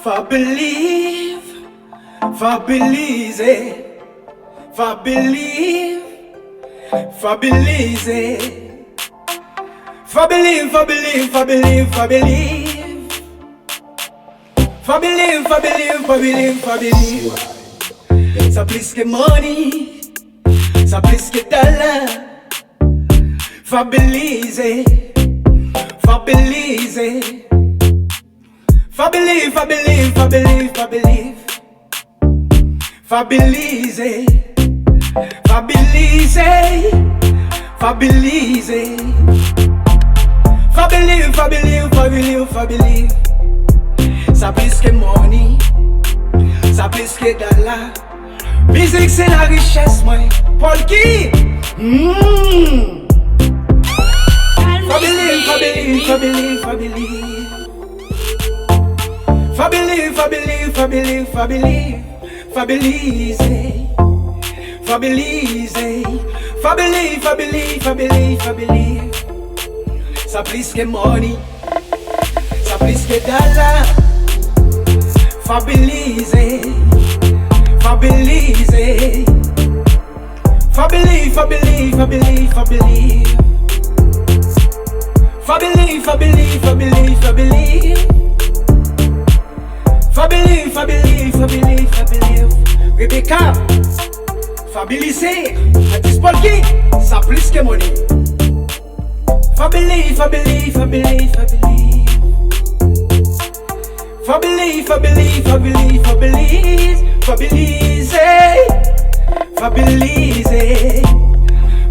For believe, for believe it, for believe, for believe it, for believe, for believe, for believe, for believe, for believe, for believe, for believe, for believe. Ça plus que money, ça plus que dollar. For believe it, for believe it. For believe, for believe, for believe, for believe, for believe it, for believe it, for believe it, for believe, for believe, for believe, for believe. Ça plus que money, ça plus que dollar. Musique c'est la richesse, moi. Paul qui? For believe, for believe, for believe, for believe. For believe, for believe, for believe, for believe, for believe, for believe, for believe, for believe, for believe, for believe. Ça plus que money, ça plus que dollar. For believe, for believe, for believe, for believe, for believe, for believe, for believe, for believe, for believe, for believe. For believe, for believe, for believe, for believe. Rebecca, Fabilisé, Atis Polki, ça plus que money. For believe, for believe, for believe, for believe. For believe, for believe, for believe, for believe, for believe, for believe,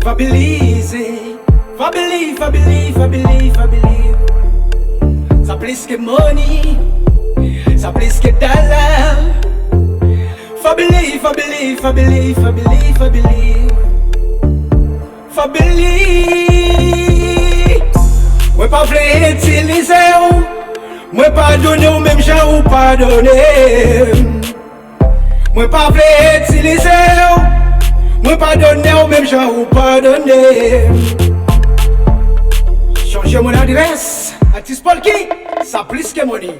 for believe, for believe, for believe, for believe, for believe. Ça plus que money. Ça plus que dollar. For believe, for believe, for believe, for believe, for believe, for believe. Moi pas vle utiliser ou, moi pas donner ou même gens ou pas donner. Moi pas vle utiliser ou, moi pas donner ou même gens ou pas donner. Changer mon adresse, Atis Polki, ça plus que money.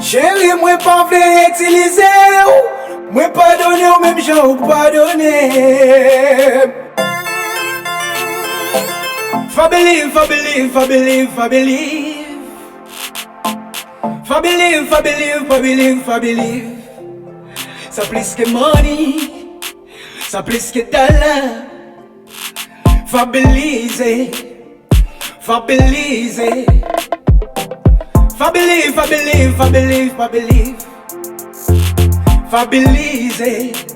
Chérie, moi pas vle utiliser ou, moi pas donner ou même gens ou pas donner. For believe, for believe, for believe, for believe. For believe, for believe, for believe, for believe. Ça plus que money, ça plus que dollar. For believe, for believe. For believe, for believe, for believe, for believe, for believe.